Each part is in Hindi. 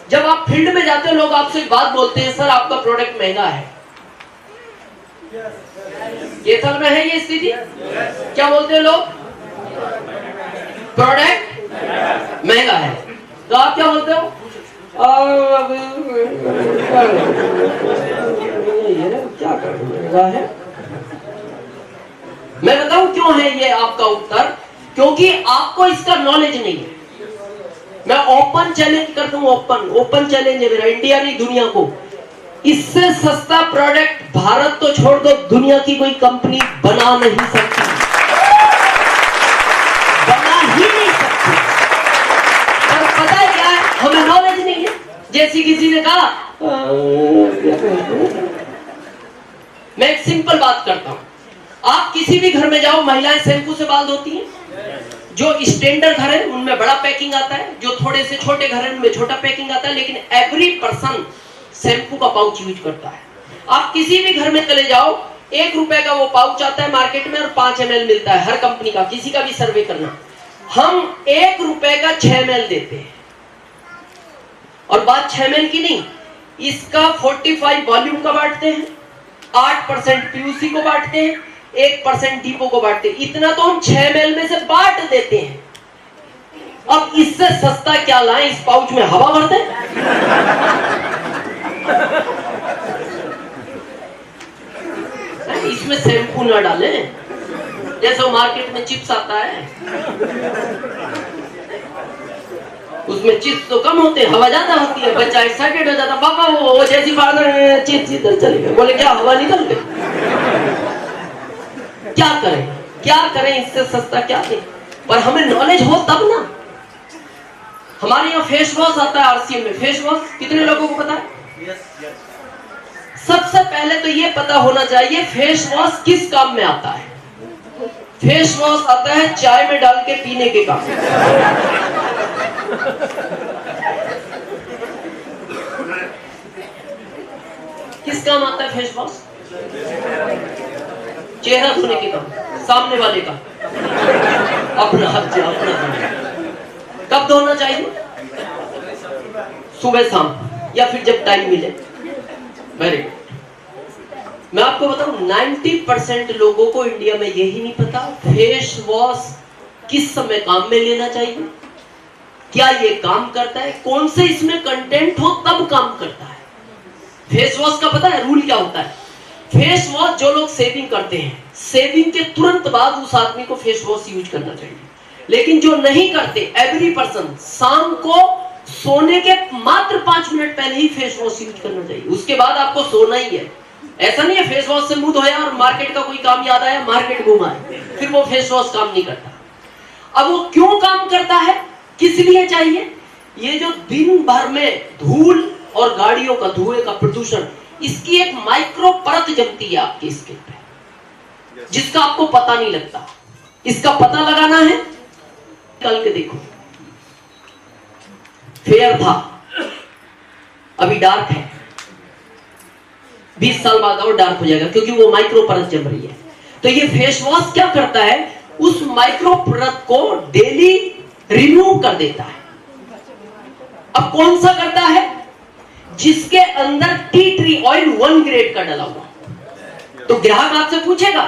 जब आप फील्ड में जाते हो लोग आपसे एक बात बोलते हैं, सर आपका प्रोडक्ट महंगा है। एथल में है ये स्थिति? क्या बोलते हैं लोग? प्रोडक्ट महंगा है। तो आप क्या बोलते हो? क्या करना है? मैं बताऊं क्यों है ये आपका उत्तर? क्योंकि आपको इसका नॉलेज नहीं है। मैं ओपन चैलेंज करता हूं, ओपन चैलेंज है मेरा, इंडिया नहीं दुनिया को। इससे सस्ता प्रोडक्ट भारत तो छोड़ दो, दुनिया की कोई कंपनी बना नहीं सकती, बना ही नहीं सकती। पर पता है क्या है? हमें नॉलेज नहीं है। जैसी किसी ने कहा, मैं एक सिंपल बात करता हूं, आप किसी भी घर में जाओ, महिलाएं शैम्पू से बाल धोती हैं। जो स्टैंडर्ड घर है उनमें बड़ा पैकिंग आता है, जो थोड़े से छोटे घर है उनमें छोटा पैकिंग आता है, लेकिन एवरी पर्सन शैम्पू का पाउच यूज करता है। आप किसी भी घर में चले जाओ, 1 रुपए का वो पाउच आता है मार्केट में और 5 ml मिलता है हर कंपनी का। किसी का भी सर्वे करना, हम 1 रुपए का 6 ml देते हैं। और बात 6 ml की नहीं, इसका 45 वॉल्यूम का बांटते हैं, 8% पीयूसी को बांटते हैं, 1% डीपो को बांटते हैं। इतना तो हम 6 ml में से बांट देते हैं। अब इससे सस्ता क्या लाएं? इस पाउच में हवा भर दें? इसमें शैम्पू ना डालें, जैसे मार्केट में चिप्स आता है, उसमें चिप्स तो कम होते हैं, हवा ज्यादा होती है। बच्चा एक्साइटेड हो जाता, पापा वो जैसी फादर चिप्स इधर चले गए, बोले क्या हवा निकल गई। क्या करें, क्या करें? इससे सस्ता क्या दें? पर हमें नॉलेज हो तब ना। हमारे यहाँ फेस वॉश आता है आरसीएम में। फेस वॉश कितने लोगों को पता है? सबसे पहले तो ये पता होना चाहिए फेस वॉश किस काम में आता है। फेस वॉश आता है चाय में डाल के पीने के काम। किस काम आता है फेस वॉश? चेहरा धोने के काम, सामने वाले का। अपना हाथ अपना कब धोना चाहिए? सुबह शाम या फिर जब टाइम मिले। Very good. मैं आपको बताऊं 90% लोगों को इंडिया में यही नहीं पता फेस वॉश किस समय काम में लेना चाहिए, क्या ये काम करता है, कौन से इसमें कंटेंट हो तब काम करता है। फेस वॉश का पता है रूल क्या होता है? फेस वॉश जो लोग सेविंग करते हैं, सेविंग के तुरंत बाद उस आदमी को फेस वॉश यूज करना चाहिए। लेकिन जो नहीं करते, एवरी पर्सन शाम को सोने के मात्र 5 मिनट पहले ही फेस वॉश यूज करना चाहिए। उसके बाद आपको सोना ही है। ऐसा नहीं है फेस वॉश से मुंह धोया और मार्केट का कोई काम याद आया, मार्केट घुमाए, फिर वो फेस वॉश काम नहीं करता। अब वो क्यों काम करता है, किस लिए चाहिए? ये जो दिन भर में धूल और गाड़ियों का धुएं का प्रदूषण, इसकी एक माइक्रो परत जमती है आपकी स्किन पे, जिसका आपको पता नहीं लगता। इसका पता लगाना है, कल के देखो फेयर था, अभी डार्क है, 20 साल बाद और डार्क हो जाएगा, क्योंकि वो माइक्रो परत जम रही है। तो ये फेस वॉश क्या करता है? उस माइक्रो परत को डेली रिमूव कर देता है। अब कौन सा करता है? जिसके अंदर टी ट्री ऑयल 1 ग्रेड का डला हुआ। तो ग्राहक आपसे पूछेगा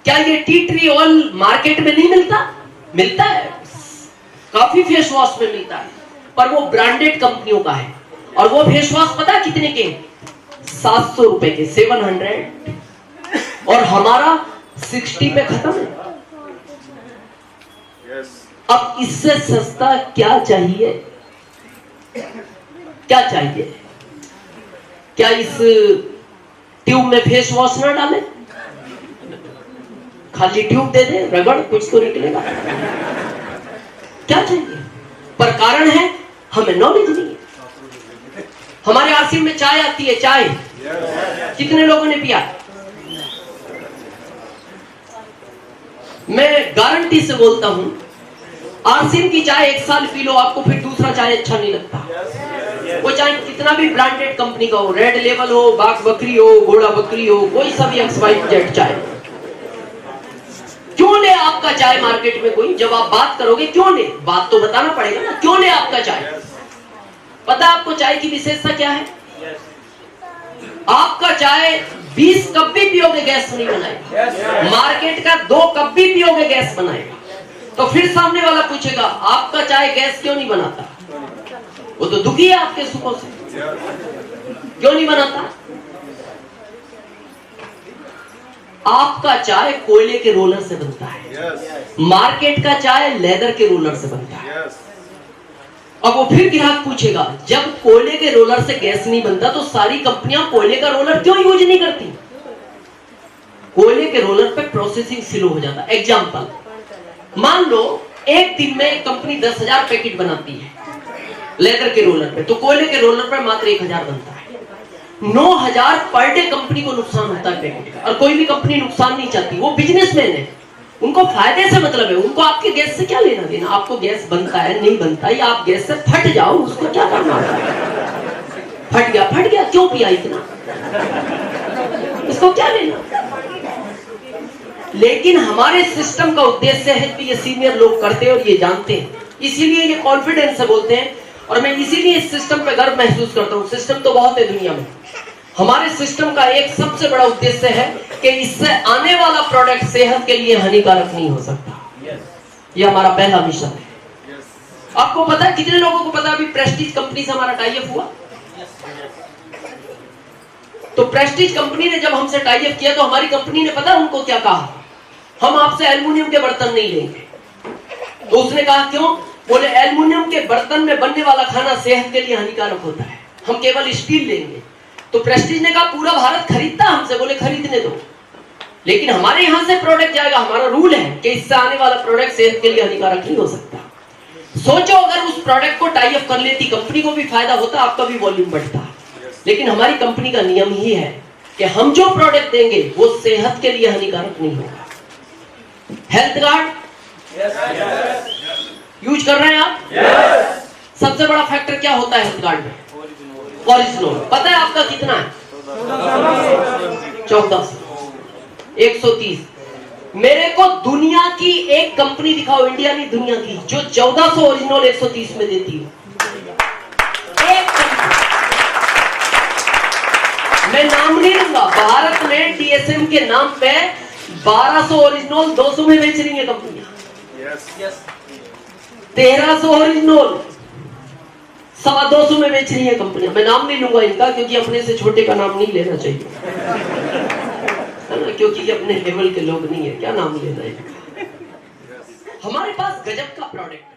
क्या ये टी ट्री ऑयल मार्केट में नहीं मिलता? मिलता है, काफी फेस वॉश में मिलता है, पर वो ब्रांडेड कंपनियों का है। और वो फेस वॉश पता है कितने के? 700 रुपए के, 700। और हमारा 60 पे खत्म है। अब इससे सस्ता क्या चाहिए? क्या चाहिए? क्या इस ट्यूब में फेस वॉश ना डाले, खाली ट्यूब दे दे, रगड़ कुछ तो निकलेगा? क्या चाहिए? पर कारण है हमें नॉलेज नहीं है। हमारे आरसीएम में चाय आती है, चाय कितने लोगों ने पिया? मैं गारंटी से बोलता हूं, आरसीएम की चाय 1 साल पी लो, आपको फिर दूसरा चाय अच्छा नहीं लगता। वो चाहे कितना भी ब्रांडेड कंपनी का हो, रेड लेवल हो, बाग बकरी हो, घोड़ा बकरी हो, कोई सा भी XYZ चाय। क्यों ले आपका चाय मार्केट में कोई? जब आप बात करोगे क्यों ले, बात तो बताना पड़ेगा ना, क्यों ले आपका चाय? पता है आपको चाय की विशेषता क्या है? आपका चाय 20 कप भी पियोगे गैस नहीं बनाएगा, मार्केट का 2 कप भी पियोगे गैस बनाएगा। तो फिर सामने वाला पूछेगा आपका चाय गैस क्यों नहीं बनाता? वो तो दुखी है आपके सुखों से, क्यों नहीं बनाता? आपका चाय कोयले के रोलर से बनता है, मार्केट का चाय लेदर के रोलर से बनता है। अब वो फिर ग्राहक पूछेगा जब कोयले के रोलर से गैस नहीं बनता तो सारी कंपनियां कोयले का रोलर क्यों यूज नहीं करती? कोयले के रोलर पे प्रोसेसिंग स्लो हो जाता है। एग्जांपल, मान लो एक दिन में एक कंपनी 10,000 पैकेट बनाती है लेदर के रोलर पे, तो कोयले के रोलर पर मात्र 1,000 बनता है। 9,000 पर डे कंपनी को नुकसान होता है पैकेट का। और कोई भी कंपनी नुकसान नहीं चाहती, वो बिजनेसमैन है, उनको फायदे से मतलब है, उनको आपके गैस से क्या लेना देना। आपको गैस बनता है नहीं बनता है, आप गैस से फट जाओ, उसको क्या करना होता है? फट गया क्यों पिया इतना, इसको क्या लेना। लेकिन हमारे सिस्टम का उद्देश्य है कि ये सीनियर लोग करते हैं और ये जानते हैं, इसीलिए ये कॉन्फिडेंस से बोलते हैं। और मैं इसीलिए इस सिस्टम पे गर्व महसूस करता हूँ। सिस्टम तो बहुत है दुनिया में, हमारे सिस्टम का एक सबसे बड़ा उद्देश्य है कि इससे आने वाला प्रोडक्ट सेहत के लिए हानिकारक नहीं हो सकता। ये हमारा पहला मिशन है। आपको पता है, कितने लोगों को पता है अभी प्रेस्टीज कंपनी से हमारा टाई अप हुआ? तो प्रेस्टीज कंपनी ने जब हमसे टाई अप किया तो हमारी कंपनी ने पता उनको क्या कहा? हम आपसे एल्युमिनियम के बर्तन नहीं लेंगे। तो उसने कहा क्यों? बोले एल्युमिनियम के बर्तन में बनने वाला खाना सेहत के लिए हानिकारक होता है, हम केवल स्टील लेंगे। तो प्रेस्टीज ने कहा पूरा भारत खरीदता हमसे, बोले खरीदने दो, लेकिन हमारे यहां से प्रोडक्ट जाएगा, हमारा रूल है कि इससे आने वाला प्रोडक्ट सेहत के लिए हानिकारक नहीं हो सकता। सोचो अगर उस प्रोडक्ट को टाई अप कर लेती, कंपनी को भी फायदा होता, आपका भी वॉल्यूम बढ़ता। लेकिन हमारी कंपनी का नियम ही है कि हम जो प्रोडक्ट देंगे वो सेहत के लिए हानिकारक नहीं होगा। हेल्थ कार्ड यूज कर रहे हैं आप? सबसे बड़ा फैक्टर क्या होता है हेल्थ कार्ड में? कोलेस्ट्रॉल। पता है आपका कितना है? 1400, 130। मेरे को दुनिया की एक कंपनी दिखाओ, इंडिया नहीं दुनिया की, जो 1400 ओरिजिनल 130 में देती है। एक कंपनी, मैं नाम नहीं लूंगा, भारत में डीएसएम के नाम पे 1200 ओरिजिनल 200 में बेच रही है कंपनियां। 1300 ओरिजिनल 225 में बेच रही है कंपनियां। मैं नाम नहीं लूंगा इनका, क्योंकि अपने से छोटे का नाम नहीं लेना चाहिए, है ना, क्योंकि ये अपने लेवल के लोग नहीं है, क्या नाम लेना है। हमारे पास गजब का प्रोडक्ट है।